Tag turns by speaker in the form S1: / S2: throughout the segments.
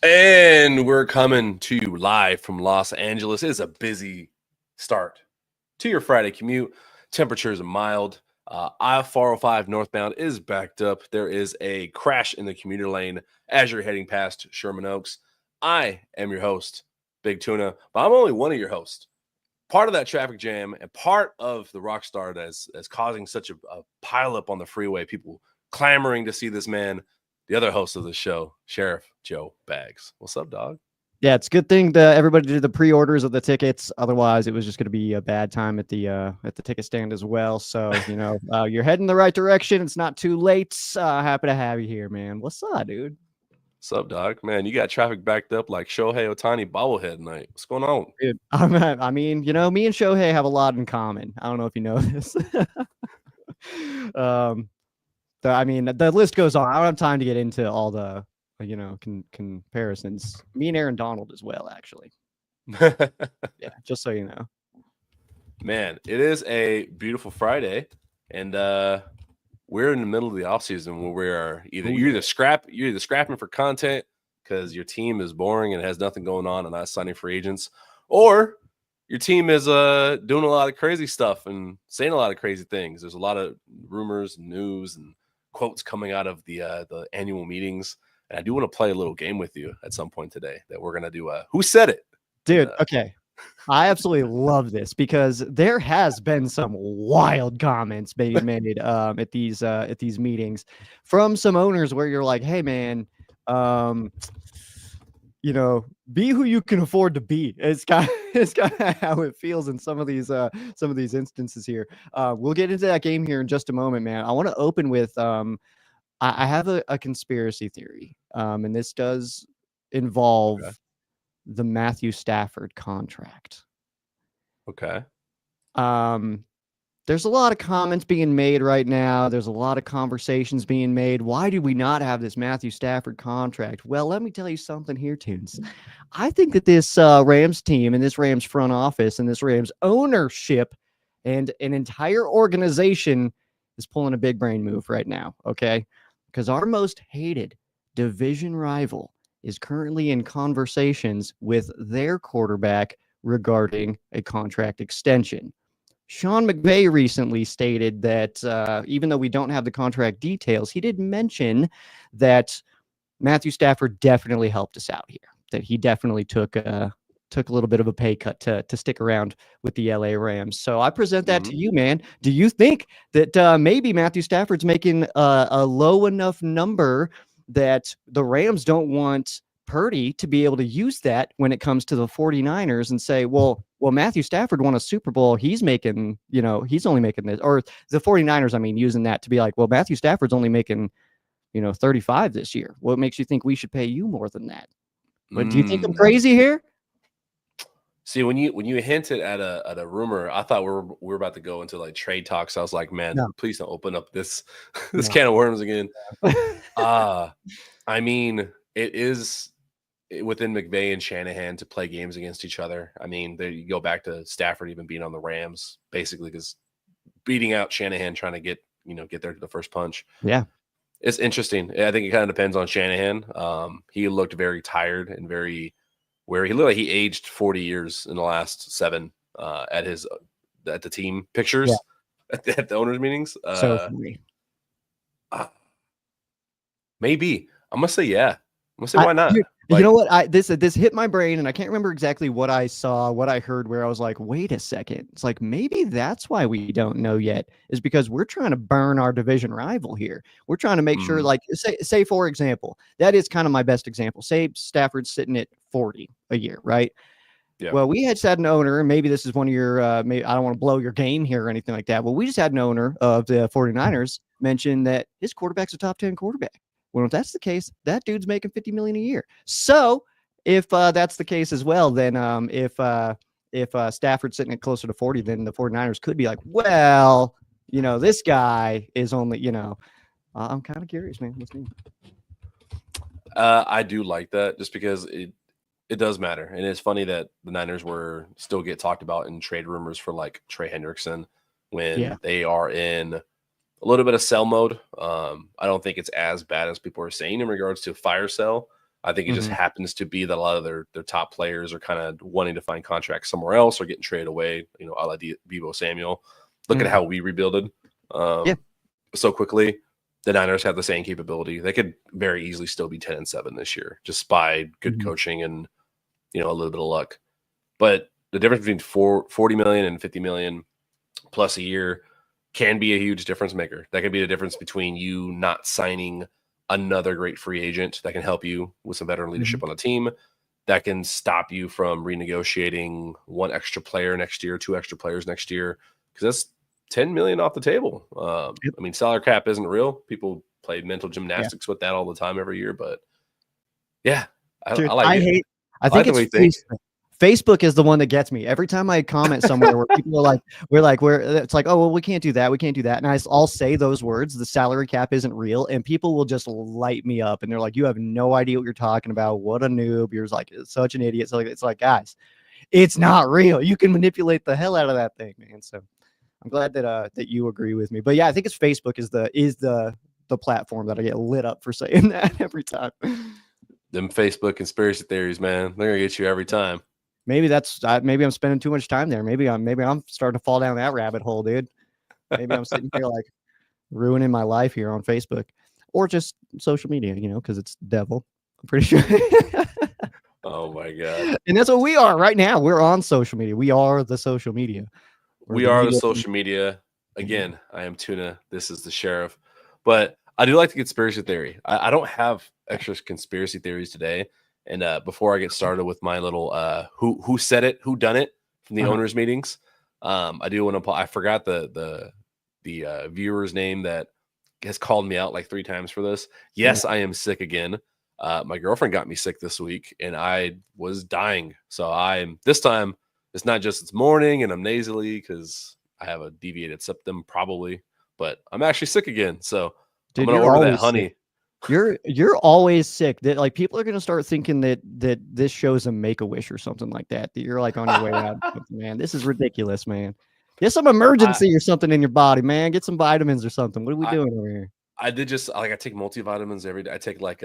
S1: And we're coming to you live from Los Angeles. It is a busy start to your Friday commute. Temperatures are mild. I-405 northbound is backed up. There is a crash in the commuter lane as you're heading past Sherman Oaks. I am your host, Big Tuna, but I'm only one of your hosts. Part of that traffic jam and part of the rock star that's causing such a pileup on the freeway, people clamoring to see this man, the other host of the show, Sheriff Joe Baggs. What's up, dog?
S2: Yeah, it's a good thing that everybody did the pre-orders of the tickets. Otherwise, it was just going to be a bad time at the ticket stand as well. So, you're heading the right direction. It's not too late. Happy to have you here, man. What's up, dude?
S1: What's up, dog? Man, you got traffic backed up like Shohei Ohtani bobblehead night. What's going on?
S2: Dude, I mean, me and Shohei have a lot in common. I don't know if you know this. The list goes on. I don't have time to get into all the comparisons. Me and Aaron Donald as well, actually. Yeah, just so you know.
S1: Man, it is a beautiful Friday, and we're in the middle of the offseason where we are you're either scrapping for content because your team is boring and has nothing going on and not signing free agents, or your team is doing a lot of crazy stuff and saying a lot of crazy things. There's a lot of rumors, news, and quotes coming out of the annual meetings. And I do want to play a little game with you at some point today that we're going to do. Who said it?
S2: Dude, okay. I absolutely love this because there has been some wild comments being made at these meetings from some owners where you're like, hey, man, be who you can afford to be. It's kind of how it feels in some of these instances here. We'll get into that game here in just a moment, man. I want to open with I have a conspiracy theory, and this does involve the Matthew Stafford contract.
S1: Okay.
S2: There's a lot of comments being made right now. There's a lot of conversations being made. Why do we not have this Matthew Stafford contract? Well, let me tell you something here, Tunes. I think that this Rams team and this Rams front office and this Rams ownership and an entire organization is pulling a big brain move right now, okay? Because our most hated division rival is currently in conversations with their quarterback regarding a contract extension. Sean McVay recently stated that even though we don't have the contract details, he did mention that Matthew Stafford definitely helped us out here, that he definitely took a little bit of a pay cut to stick around with the LA Rams. So I present that to you, man. Do you think that maybe Matthew Stafford's making a low enough number that the Rams don't want Purdy to be able to use that when it comes to the 49ers and say, well, Matthew Stafford won a Super Bowl. He's making, he's only making this, or the 49ers, using that to be like, well, Matthew Stafford's only making, 35 this year. What makes you think we should pay you more than that? But do you think I'm crazy here?
S1: See, when you hinted at a rumor, I thought we were about to go into like trade talks. I was like, man, please don't open up this can of worms again. It is within McVay and Shanahan to play games against each other. You go back to Stafford even being on the Rams, basically because beating out Shanahan, trying to get there to the first punch.
S2: Yeah.
S1: It's interesting. I think it kind of depends on Shanahan. He looked very tired and he looked like he aged 40 years in the last 7 at the team pictures at the owners meetings. Maybe I'm gonna say yeah. I'm gonna say why not?
S2: You know what? This hit my brain, and I can't remember exactly what I saw, what I heard, where I was like, wait a second. It's like maybe that's why we don't know yet, is because we're trying to burn our division rival here. We're trying to make sure, like, say for example, that is kind of my best example. Say Stafford's sitting at 40 a year, right? Yeah. Well, we had an owner, and maybe this is one of your, maybe I don't want to blow your game here or anything like that. Well, we just had an owner of the 49ers mention that his quarterback's a top 10 quarterback. Well, if that's the case, that dude's making $50 million a year. So if that's the case as well, then if Stafford's sitting at closer to 40, then the 49ers could be like, well, this guy is only, I'm kind of curious, man. What's new?
S1: I do like that just because it does matter. And it's funny that the Niners still get talked about in trade rumors for like Trey Hendrickson when they are in a little bit of sell mode. I don't think it's as bad as people are saying in regards to fire sell. I think it just
S2: Mhm.
S1: happens to be that a lot of their top players are kind of wanting to find contracts somewhere else or getting traded away. You know, a la Deebo Samuel. Look at
S2: Mhm.
S1: how we rebuilded
S2: Yeah.
S1: so quickly. The Niners have the same capability. They could very easily still be 10-7 this year, just by good
S2: Mhm.
S1: coaching and a little bit of luck. But the difference between 40 million and 50 million plus a year can be a huge difference maker. That can be the difference between you not signing another great free agent that can help you with some veteran
S2: Mhm.
S1: leadership on the team. That can stop you from renegotiating one extra player next year, two extra players next year, because that's 10 million off the table.
S2: Yep.
S1: I mean, salary cap isn't real. People play mental
S2: Yeah.
S1: gymnastics with that all the time every year, but yeah,
S2: Dude,
S1: I like
S2: I
S1: it.
S2: hate I
S1: I like
S2: think
S1: the
S2: it's
S1: way you think.
S2: Facebook. Facebook is the one that gets me. Every time I comment somewhere where people are like, we're it's like, "Oh, well, we can't do that. We can't do that." And I'll say those words, "The salary cap isn't real," and people will just light me up and they're like, "You have no idea what you're talking about. What a noob. You're like such an idiot." So it's like, guys, it's not real. You can manipulate the hell out of that thing, man. So I'm glad that you agree with me. But yeah, I think it's Facebook is the platform that I get lit up for saying that every time.
S1: Them Facebook conspiracy theories, man, they're gonna get you every time.
S2: Maybe maybe I'm spending too much time there. Maybe I'm starting to fall down that rabbit hole, dude. Maybe I'm sitting here like ruining my life here on Facebook or just social media, because it's devil. I'm pretty sure.
S1: Oh my god.
S2: And that's what we are right now. We're on social media. We are the social media. We're
S1: We
S2: the
S1: are the
S2: evil.
S1: social media.
S2: Mhm.
S1: Again, I am Tuna. This is the sheriff. But I do like the conspiracy theory. I don't have
S2: Yeah.
S1: extra conspiracy theories today. And before I get started with my little who said it, who done it from the
S2: Uh-huh.
S1: owners meetings, I do want to. I forgot the viewer's name that has called me out like 3 times for this.
S2: Yeah.
S1: Yes, I am sick again. My girlfriend got me sick this week, and I was dying. So I'm this time. It's not just it's morning and I'm nasally because I have a deviated septum probably, but I'm actually sick again. So I'm
S2: Dude,
S1: gonna
S2: you're
S1: order that
S2: always sick.
S1: honey.
S2: You're always sick. That like people are gonna start thinking that this show's a Make-A-Wish or something like that. That you're like on your way out. Or something, man, this is ridiculous, man. Get some
S1: I
S2: emergency or something in your body, man. Get some vitamins or something. What are we
S1: I
S2: doing over here?
S1: I did just like I take multivitamins every day. I take like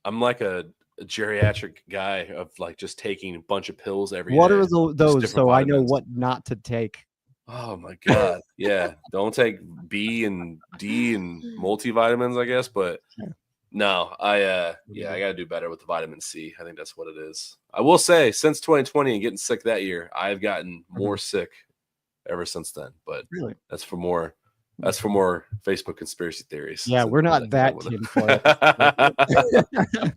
S1: I'm like a geriatric guy of like just taking a bunch of pills every
S2: What are
S1: day, just
S2: those
S1: different
S2: so I know
S1: vitamins.
S2: what not to take?
S1: Oh my god, yeah. Don't take B and D and multivitamins, I guess, but
S2: Yeah.
S1: no, yeah, I gotta do better with the vitamin C. I think that's what it is. I will say, since 2020 and getting sick that year, I've gotten more
S2: Mhm.
S1: sick ever since then. But
S2: Really?
S1: that's for more. That's for more Facebook conspiracy theories.
S2: Yeah,
S1: Since
S2: we're
S1: we're
S2: not
S1: done
S2: that
S1: with
S2: tinfoil.
S1: it.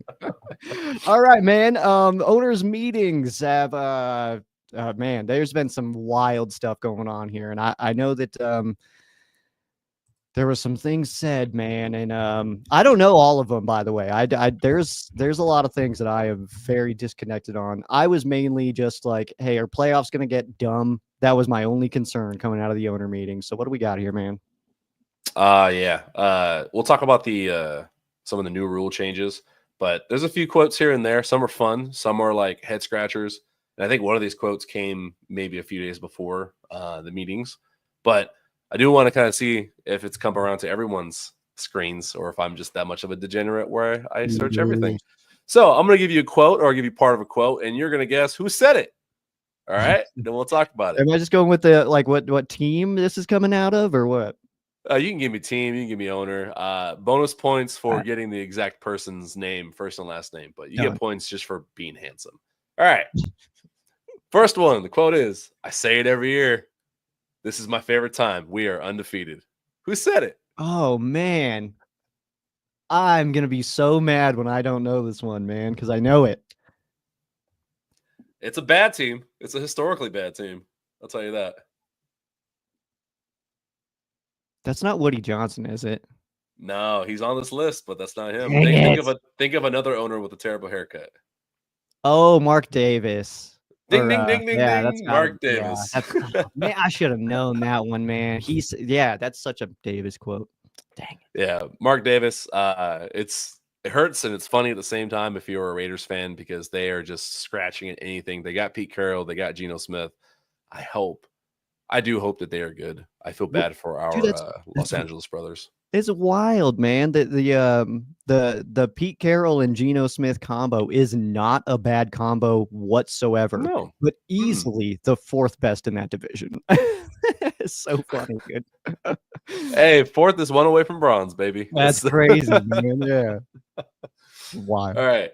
S2: All right, man. Owners meetings have man, there's been some wild stuff going on here, and I know that there were some things said, man, and I don't know all of them, by the way. There's a lot of things that I am very disconnected on. I was mainly just like, hey, are playoffs gonna get dumb? That was my only concern coming out of the owner meeting. So what do we got here, man?
S1: Yeah. We'll talk about the some of the new rule changes, but there's a few quotes here and there. Some are fun, some are like head scratchers. And I think one of these quotes came maybe a few days before the meetings. But I do want to kind of see if it's come around to everyone's screens or if I'm just that much of a degenerate where I search everything. So I'm gonna give you a quote or I'll give you part of a quote, and you're gonna guess who said it. All right. Then we'll talk about it.
S2: Am I just going with the like what team this is coming out of or what?
S1: You can give me team, you can give me owner. Bonus points
S2: All
S1: for
S2: right,
S1: getting the exact person's name, first and last name, but you get
S2: done.
S1: points just for being handsome. All right. First one, the quote is I say it every year. This is my favorite time. We are undefeated. Who said it?
S2: Oh man, I'm gonna be so mad when I don't know this one, man, because I know it.
S1: It's a bad team. It's a historically bad team. I'll tell you that.
S2: That's not Woody Johnson, is it?
S1: No, he's on this list, but that's not him.
S2: Dang
S1: Think
S2: it.
S1: of another owner with a terrible haircut.
S2: Oh, Mark Davis.
S1: Ding
S2: Or
S1: ding ding ding
S2: yeah, that's
S1: ding.
S2: gotta
S1: Mark
S2: be yeah,
S1: Davis.
S2: that's man, I should have known that one, man. Yeah, that's such a Davis quote. Dang it.
S1: Yeah, Mark Davis. It hurts and it's funny at the same time if you're a Raiders fan because they are just scratching at anything. They got Pete Carroll, they got Geno Smith. I do hope that they are good. I feel
S2: What
S1: bad for
S2: dude,
S1: our
S2: that's
S1: Los Angeles brothers.
S2: It's wild, man. The Pete Carroll and Geno Smith combo is not a bad combo whatsoever,
S1: No.
S2: but easily the fourth best in that division. It's so funny, dude.
S1: Hey, fourth is one away from bronze, baby.
S2: That's crazy, man. Yeah. Wild.
S1: All right.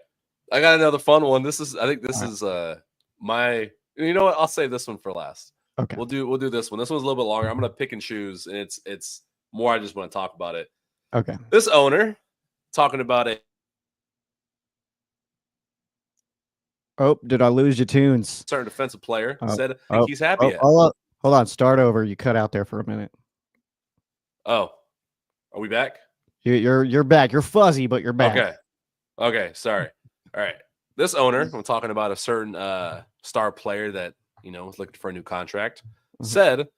S1: I got another fun one. I think this
S2: All right.
S1: is my you know what? I'll save this one for last.
S2: Okay.
S1: We'll do this one. This one's a little bit longer. I'm gonna pick and choose, and it's more I just want to talk about it.
S2: Okay.
S1: This owner talking about a
S2: Oh, did I lose your tunes?
S1: certain defensive player
S2: Oh,
S1: said
S2: oh,
S1: he's happy at.
S2: hold on. Start over. You cut out there for a minute.
S1: Oh, are we back?
S2: You're back. You're fuzzy, but you're back.
S1: Okay. Sorry. All right. This owner, I'm talking about a certain star player that was looking for a new contract, said,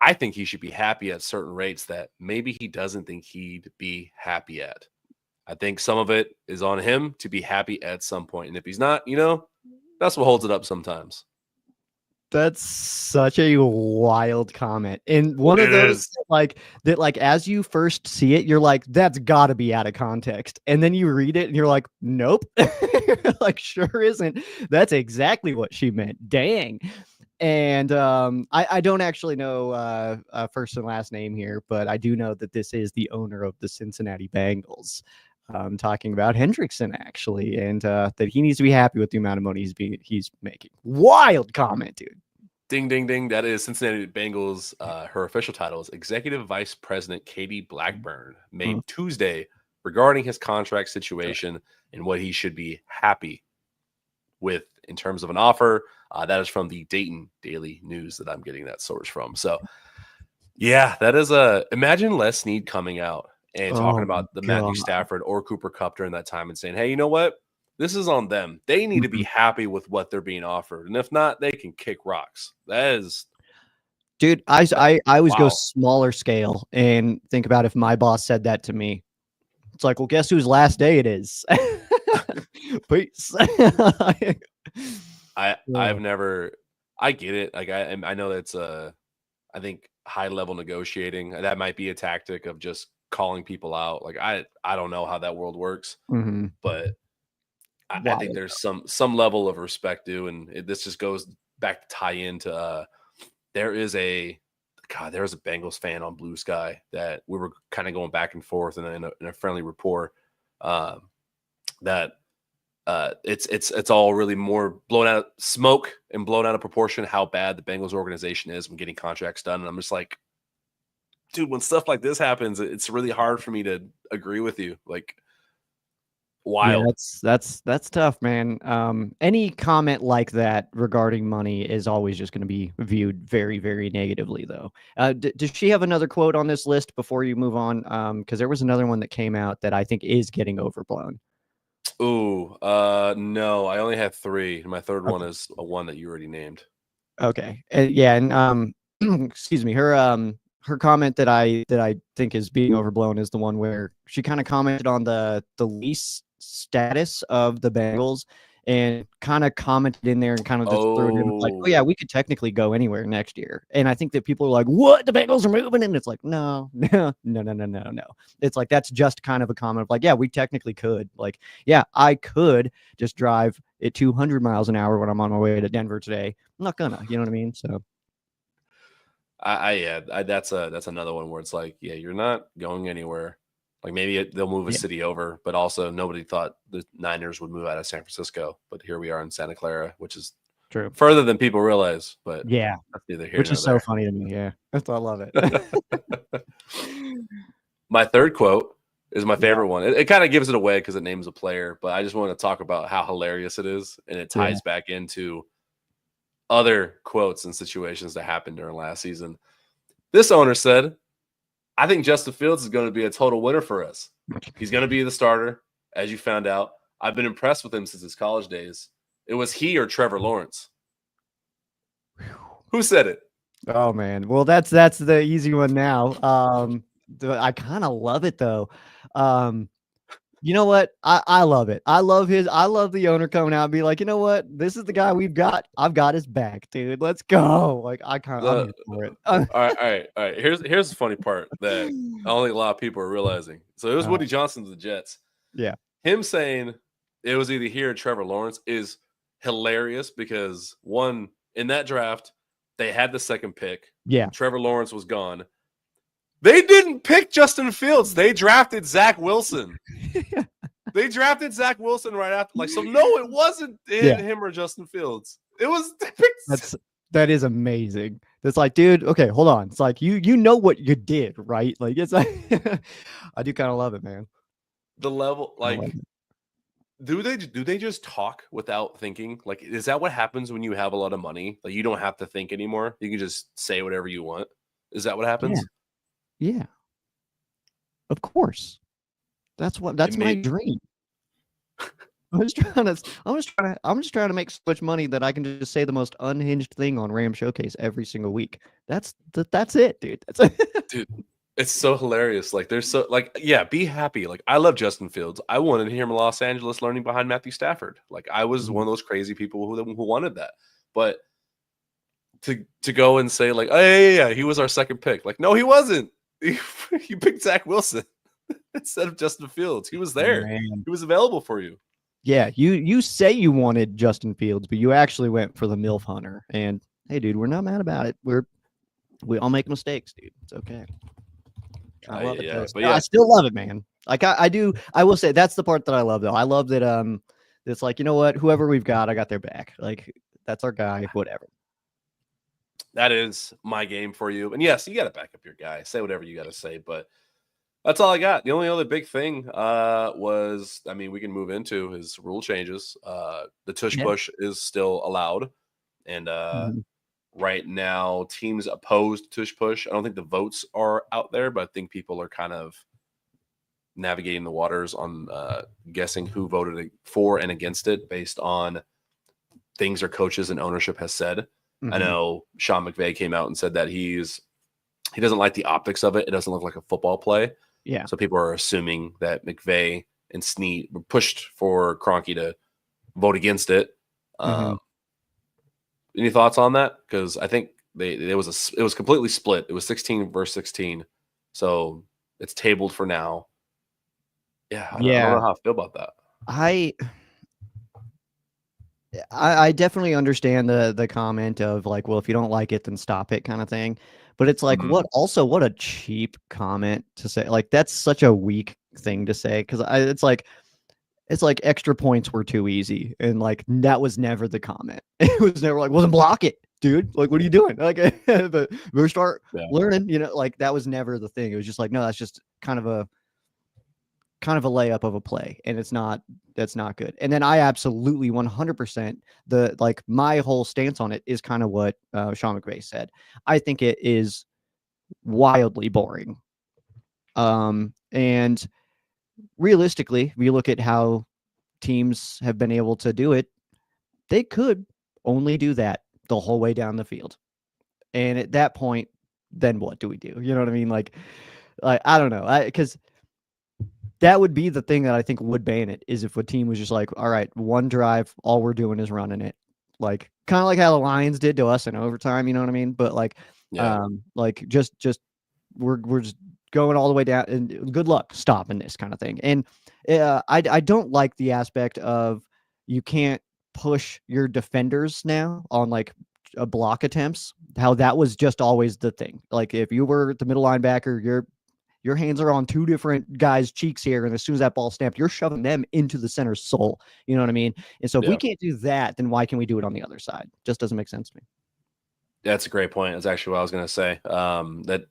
S1: I think he should be happy at certain rates that maybe he doesn't think he'd be happy at. I think some of it is on him to be happy at some point. And if he's not, that's what holds it up sometimes.
S2: That's such a wild comment. And one of those that as you first see it, you're like, that's gotta be out of context. And then you read it and you're like, nope. Like, sure isn't. That's exactly what she meant. Dang. And I don't actually know first and last name here, but I do know that this is the owner of the Cincinnati Bengals. Talking about Hendrickson actually, and that he needs to be happy with the amount of money he's making. Wild comment, dude.
S1: Ding, ding, ding. That is Cincinnati Bengals. Her official title is Executive Vice President Katie Blackburn, made Tuesday regarding his contract situation and what he should be happy with in terms of an offer. That is from the Dayton Daily News that I'm getting that source from. So, yeah, that is imagine Les Snead coming out and talking about the Matthew Stafford or Cooper Kupp during that time and saying, hey, you know what? This is on them. They need to be happy with what they're being offered. And if not, they can kick rocks. That is.
S2: Dude, I always go smaller scale and think about if my boss said that to me. It's like, well, guess whose last day it is? Peace.
S1: I've never, I get it. Like I know that's I think high level negotiating. That might be a tactic of just calling people out. Like I don't know how that world works, but I think there's some level of respect due, and this just goes back to tie into there's a Bengals fan on Blue Sky that we were kind of going back and forth in a friendly rapport that it's all really more blown out smoke and blown out of proportion how bad the Bengals organization is when getting contracts done. And I'm just like, dude, when stuff like this happens, it's really hard for me to agree with you. Like, wild.
S2: Yeah, that's tough, man. Any comment like that regarding money is always just going to be viewed very, very negatively, though. Does she have another quote on this list before you move on? Because there was another one that came out that I think is getting overblown.
S1: Ooh, no, I only have 3. My third one is a one that you already named.
S2: Okay, yeah, and excuse me, her comment that I think is being overblown is the one where she kind of commented on the lease status of the Bengals and kind of commented in there and kind of just threw it in like, oh yeah, we could technically go anywhere next year. And I think that people are like, what? The Bengals are moving? And it's like, no. It's like, that's just kind of a comment of like, yeah, we technically could. Like, yeah, I could just drive at 200 miles an hour when I'm on my way to Denver today. I'm not gonna, you know what I mean? So
S1: that's another one where it's like, yeah, you're not going anywhere. Like maybe they'll move a city over, but also nobody thought the Niners would move out of San Francisco. But here we are in Santa Clara, which is
S2: true,
S1: further than people realize. But
S2: yeah,
S1: that's neither here
S2: which
S1: nor
S2: is
S1: there.
S2: so funny to me. Yeah, I love it.
S1: My third quote is my favorite one. It kind of gives it away because it names a player, but I just want to talk about how hilarious it is, and it ties back into other quotes and situations that happened during last season. This owner said, I think Justin Fields is going to be a total winner for us. He's going to be the starter, as you found out. I've been impressed with him since his college days. It was he or Trevor Lawrence. Who said it?
S2: Oh man. Well, that's the easy one now. I kind of love it though. You know what? I love it. I love the owner coming out and be like, you know what? This is the guy we've got. I've got his back, dude. Let's go. Like I'm
S1: The
S2: here for it.
S1: all right. Here's the funny part that I don't think a lot of people are realizing. So it was Woody Johnson to the Jets.
S2: Yeah.
S1: Him saying it was either here or Trevor Lawrence is hilarious because one, in that draft, they had the second pick.
S2: Yeah.
S1: Trevor Lawrence was gone. They didn't pick Justin Fields. They drafted Zach Wilson. They drafted Zach Wilson right after. Like, so no, it wasn't him or Justin Fields. It was they picked
S2: that is amazing. It's like, dude, okay, hold on. It's like you know what you did, right? Like it's like I do kind of love it, man.
S1: the level. Like, do they just talk without thinking? Like, is that what happens when you have a lot of money? Like, you don't have to think anymore. You can just say whatever you want. Is that what happens?
S2: Yeah. Of course. That's my dream. I'm just trying to make so much money that I can just say the most unhinged thing on Ram Showcase every single week. That's it, dude.
S1: Dude, it's so hilarious. Like, there's so yeah, be happy. Like, I love Justin Fields. I wanted him in Los Angeles learning behind Matthew Stafford. Like, I was one of those crazy people who wanted that. But to go and say like, oh yeah, he was our second pick. Like, no, he wasn't. You picked Zach Wilson instead of Justin Fields. He was there.
S2: Man.
S1: He was available for you.
S2: Yeah, you say you wanted Justin Fields, but you actually went for the MILF hunter. And hey, dude, we're not mad about it. We all make mistakes, dude. It's okay. I love it. But I still love it, man. Like I do. I will say that's the part that I love, though. I love that. It's like, you know what? Whoever we've got, I got their back. Like that's our guy. Whatever.
S1: That is my game for you. And yes, you got to back up your guy. Say whatever you got to say, but. That's all I got. The only other big thing was, I mean, we can move into his rule changes. The tush push is still allowed. And right now, teams opposed tush push. I don't think the votes are out there, but I think people are kind of navigating the waters on guessing who voted for and against it based on things their coaches and ownership has said. I know Sean McVay came out and said that he doesn't like the optics of it. It doesn't look like a football play.
S2: Yeah.
S1: So people are assuming that McVay and Snead were pushed for Kroenke to vote against it. Any thoughts on that? Because I think it was completely split. It was 16 versus 16. So it's tabled for now. Yeah. I don't know how I feel about that.
S2: I definitely understand the comment of like, well, if you don't like it, then stop it kind of thing. But it's like, what a cheap comment to say. Like, that's such a weak thing to say. Cause it's like extra points were too easy. And like, that was never the comment. It was never like, well, then block it, dude. Like, what are you doing? Like, but we'll start learning, like that was never the thing. It was just like, no, that's just kind of a layup of a play, and that's not good. And then I absolutely 100% my whole stance on it is kind of what Sean McVay said. I think it is wildly boring. And realistically, if you look at how teams have been able to do it, they could only do that the whole way down the field. And at that point, then what do we do? You know what I mean? Like I don't know. Because that would be the thing that I think would ban it, is if a team was just like, all right, one drive, all we're doing is running it. Like, kind of like how the Lions did to us in overtime, you know what I mean? But like, just we're just going all the way down, and good luck stopping this kind of thing. And I don't like the aspect of you can't push your defenders now on like block attempts, how that was just always the thing. Like, if you were the middle linebacker, your hands are on two different guys' cheeks here, and as soon as that ball snapped, you're shoving them into the center soul. You know what I mean? And so if we can't do that, then why can we do it on the other side? Just doesn't make sense to me.
S1: That's a great point. That's actually what I was going to say. That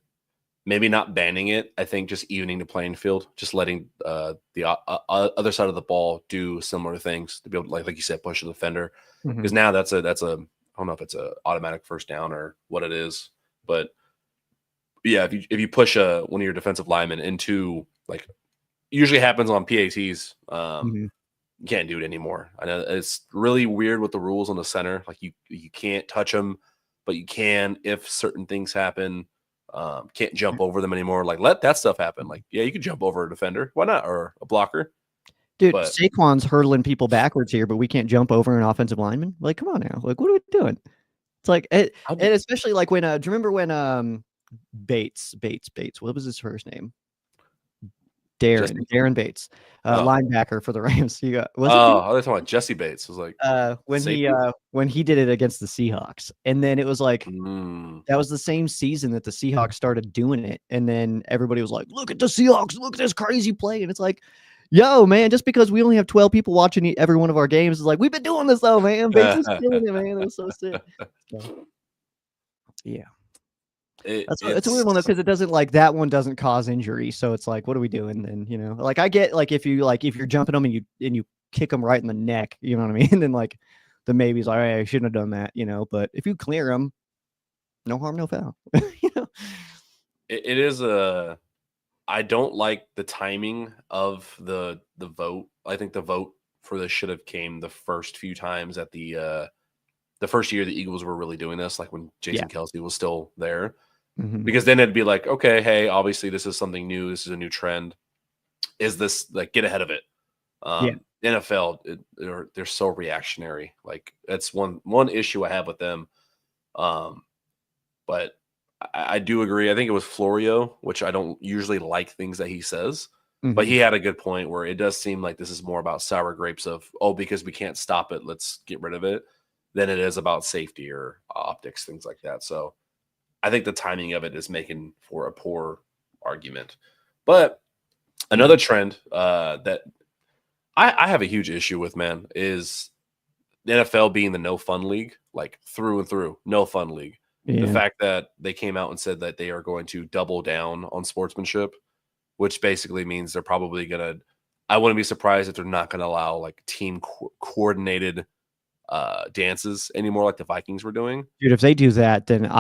S1: maybe not banning it. I think just evening the playing field, just letting the other side of the ball do similar things to be able to, like you said, push the defender. Because now that's a I don't know if it's a automatic first down or what it is, but yeah, if you push one of your defensive linemen into, like, usually happens on PATs, you can't do it anymore. I know it's really weird with the rules on the center. Like, you can't touch them, but you can if certain things happen. Can't jump over them anymore. Like, let that stuff happen. Like, yeah, you can jump over a defender. Why not? Or a blocker.
S2: Dude,
S1: But
S2: Saquon's hurdling people backwards here, but we can't jump over an offensive lineman. Like, come on now. Like, what are we doing? It's like, and especially like when, do you remember when Bates, what was his first name? Darren Bates, linebacker for the Rams. Was it?
S1: I was talking about Jesse Bates. It was like
S2: when he did it against the Seahawks, and then it was like
S1: mm.
S2: that was the same season that the Seahawks started doing it, and then everybody was like, "Look at the Seahawks! Look at this crazy play!" And it's like, "Yo, man, just because we only have 12 people watching every one of our games is like we've been doing this though, man. Bates was killing it, man. It was so sick." So, yeah. It's a weird one though, because it doesn't like that one doesn't cause injury, so it's like, what are we doing then? You know, like I get like if you're jumping them and you kick them right in the neck, you know what I mean? And then like the maybe's like, hey, I shouldn't have done that, you know. But if you clear them, no harm, no foul. You know,
S1: it is a. I don't like the timing of the vote. I think the vote for this should have came the first few times at the first year the Eagles were really doing this, like when Jason Kelce was still there.
S2: Mm-hmm.
S1: Because then it'd be like, okay, hey, obviously this is something new. This is a new trend. Is this like get ahead of it? NFL, they're so reactionary. Like that's one issue I have with them. But I do agree. I think it was Florio, which I don't usually like things that he says, but he had a good point where it does seem like this is more about sour grapes of, because we can't stop it, let's get rid of it, than it is about safety or optics, things like that. So I think the timing of it is making for a poor argument. But another trend that I have a huge issue with, man, is the NFL being the no fun league, like through and through, no fun league. The fact that they came out and said that they are going to double down on sportsmanship, which basically means they're probably going to, I wouldn't be surprised if they're not going to allow like team coordinated dances anymore, like the Vikings were doing.
S2: Dude, if they do that, then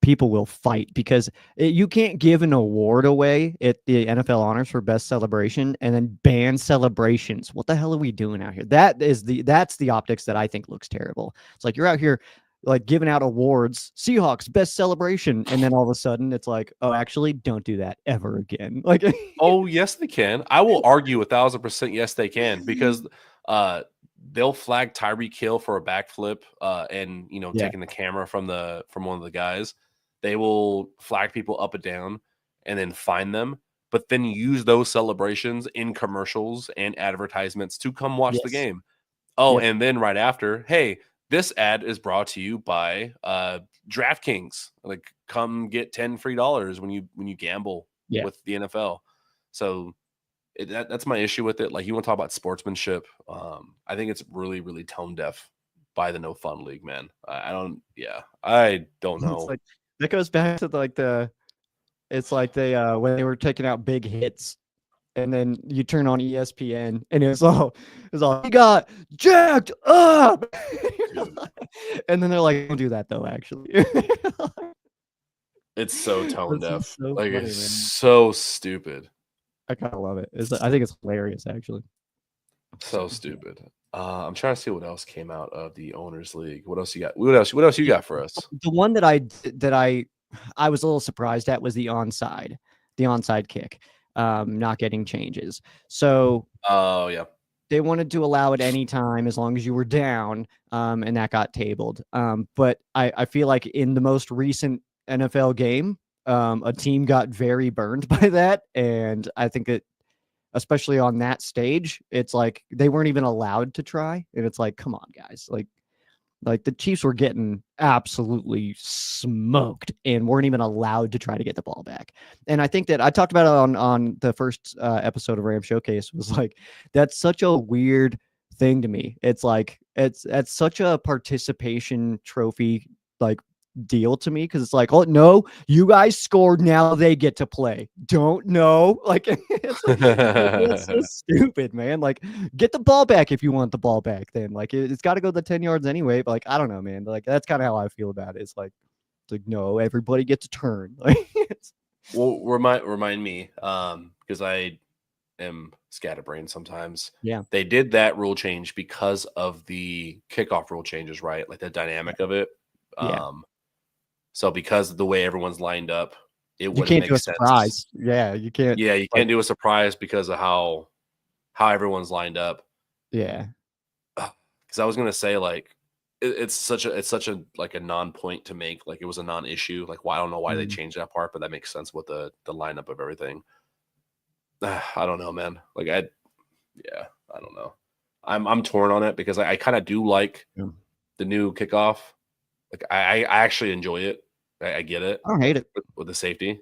S2: people will fight because you can't give an award away at the NFL honors for best celebration and then ban celebrations. What the hell are we doing out here? That's the optics that I think looks terrible. It's like you're out here like giving out awards, Seahawks best celebration, and then all of a sudden it's like, oh, actually, don't do that ever again. Like,
S1: oh yes, they can. I will argue 1,000% yes, they can, because they'll flag Tyreek Hill for a backflip and taking the camera from one of the guys. They will flag people up and down and then find them, but then use those celebrations in commercials and advertisements to come watch the game. Oh, and then right after, hey, this ad is brought to you by DraftKings. Like, come get $10 free when you gamble with the NFL. So that's my issue with it. Like, you want to talk about sportsmanship? I think it's really, really tone deaf by the no fun league, man. I don't know.
S2: It's like, that goes back to it's like they when they were taking out big hits, and then you turn on ESPN and it's all he got jacked up, and then they're like, don't do that though. Actually,
S1: it's so tone deaf.
S2: So
S1: like
S2: funny,
S1: it's
S2: man.
S1: so stupid.
S2: I kind of love it. I think it's hilarious, actually.
S1: So stupid. I'm trying to see what else came out of the Owners League. What else you got? What else you got for us?
S2: The one that I was a little surprised at was the onside kick, not getting changes. So,
S1: oh yeah,
S2: they wanted to allow it any time as long as you were down, and that got tabled. But I feel like in the most recent NFL game, a team got very burned by that, and I think that, especially on that stage, it's like they weren't even allowed to try, and it's like, come on, guys, like the Chiefs were getting absolutely smoked and weren't even allowed to try to get the ball back. And I think that I talked about it on the first episode of Ram Showcase, was like, that's such a weird thing to me. It's like, it's such a participation trophy like deal to me, because it's like, oh no, you guys scored, now they get to play. Don't know, like it's so stupid, man. Like, get the ball back if you want the ball back. Then like it's got to go the 10 yards anyway. But like, I don't know, man. Like, that's kind of how I feel about it. It's like no, everybody gets a turn. Like,
S1: well, remind me, because I am scatterbrained sometimes.
S2: Yeah,
S1: they did that rule change because of the kickoff rule changes, right? Like the dynamic of it. So because of the way everyone's lined up, it wouldn't make sense.
S2: Surprise. Yeah, you can't.
S1: Yeah, you can't do a surprise because of how how everyone's lined up.
S2: Yeah.
S1: Because I was gonna say like it's such a like a non-point to make. Like it was a non-issue. Like why I don't know why they changed that part, but that makes sense with the lineup of everything. I don't know, man. Like I don't know. I'm torn on it because I kind of do like the new kickoff. Like I actually enjoy it. I get it.
S2: I don't hate it
S1: with the safety.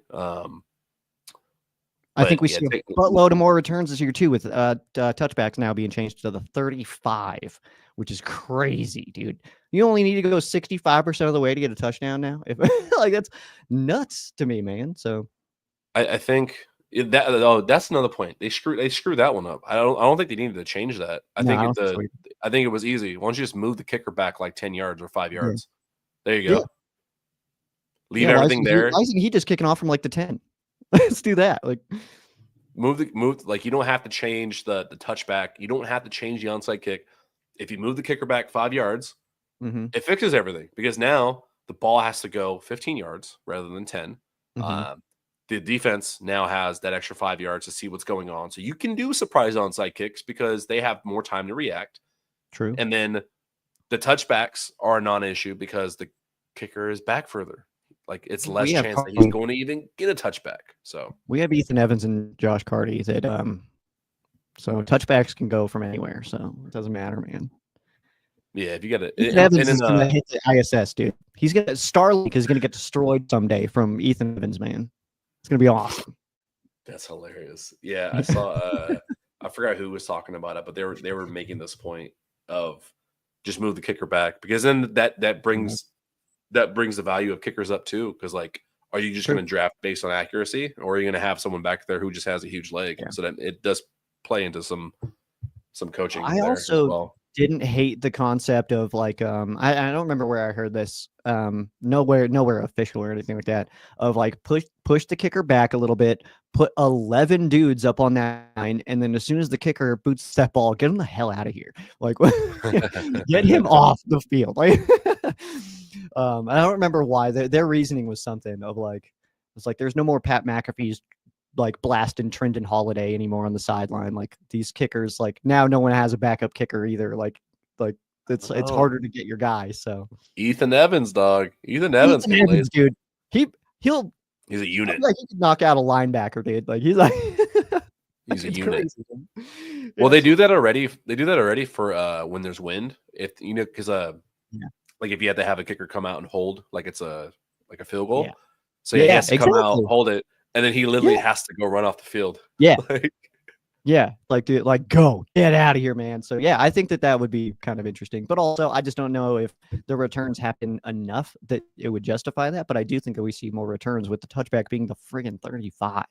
S2: I think we see a buttload of more returns this year too, with touchbacks now being changed to the 35, which is crazy, dude. You only need to go 65% of the way to get a touchdown now. If like that's nuts to me, man. So
S1: I think that's another point. They screwed that one up. I don't think they needed to change that. I think it was easy. Why don't you just move the kicker back like 10 yards or 5 yards? There you go.
S2: Yeah.
S1: Leave everything there.
S2: Why isn't he just kicking off from like the 10? Let's do that. Like
S1: move like you don't have to change the touchback. You don't have to change the onside kick. If you move the kicker back 5 yards, it fixes everything because now the ball has to go 15 yards rather than 10. The defense now has that extra 5 yards to see what's going on. So you can do surprise onside kicks because they have more time to react.
S2: True.
S1: And then the touchbacks are a non-issue because the kicker is back further. Like it's less chance that he's going to even get a touchback. So
S2: we have Ethan Evans and Josh Carty that so touchbacks can go from anywhere. So it doesn't matter, man.
S1: Yeah, if you got it,
S2: Evans is gonna hit the ISS, dude. He's gonna Starlink is gonna get destroyed someday from Ethan Evans, man. It's gonna be awesome.
S1: That's hilarious. Yeah, I saw. I forgot who was talking about it, but they were making this point of just move the kicker back because then that brings the value of kickers up too. Because like, are you just going to draft based on accuracy, or are you going to have someone back there who just has a huge leg? Yeah. So that it does play into some coaching.
S2: I also didn't hate the concept of like I don't remember where I heard this. Nowhere official or anything like that. Of like push the kicker back a little bit, put 11 dudes up on that line, and then as soon as the kicker boots that ball, get him the hell out of here. Like get him off the field. Like I don't remember why their reasoning was something of like it's like there's no more Pat McAfee's like blasting Trendon Holiday anymore on the sideline. Like these kickers, like now no one has a backup kicker either. Like it's harder to get your guy. So
S1: Ethan Evans, dog. Ethan Evans,
S2: dude. He's
S1: a unit.
S2: Like he could knock out a linebacker, dude. Like he's like
S1: he's a unit. Crazy, well, they do that already. They do that already for when there's wind. If you know, because like if you have to have a kicker come out and hold, like it's a field goal. Yeah. So he has to come out, hold it, and then he literally has to go run off the field.
S2: Yeah. Like dude, like go get out of here, man. So yeah, I think that would be kind of interesting. But also, I just don't know if the returns happen enough that it would justify that. But I do think that we see more returns with the touchback being the friggin' 35.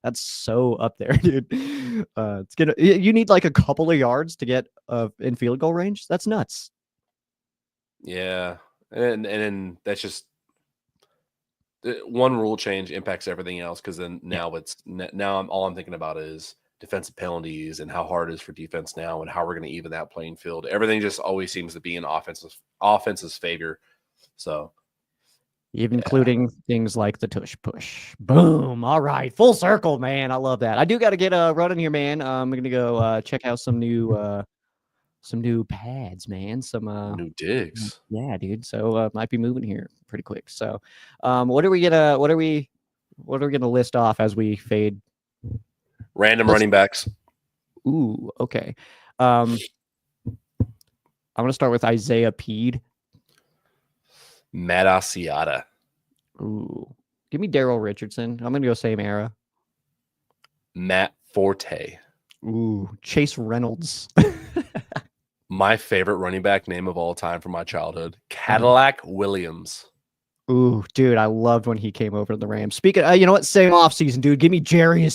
S2: That's so up there, dude. It's gonna. You need like a couple of yards to get in field goal range. That's nuts.
S1: Yeah, and that's just one rule change impacts everything else because then now all I'm thinking about is defensive penalties and how hard it is for defense now and how we're going to even that playing field. Everything just always seems to be in offense's favor. So
S2: even including things like the tush push. Boom. All right. Full circle, man. I love that. I do got to get running here, man. I'm going to go check out some new pads, man. Some
S1: new digs.
S2: Yeah, dude. So might be moving here pretty quick. So what are we gonna list off as we fade?
S1: Random running backs.
S2: Ooh, okay. I'm gonna start with Isaiah Peed.
S1: Matt Asiata.
S2: Ooh. Give me Daryl Richardson. I'm gonna go same era.
S1: Matt Forte.
S2: Ooh, Chase Reynolds.
S1: My favorite running back name of all time from my childhood, Cadillac Williams.
S2: Ooh, dude, I loved when he came over to the Rams. Speaking, you know what? Same offseason, dude. Give me Jarius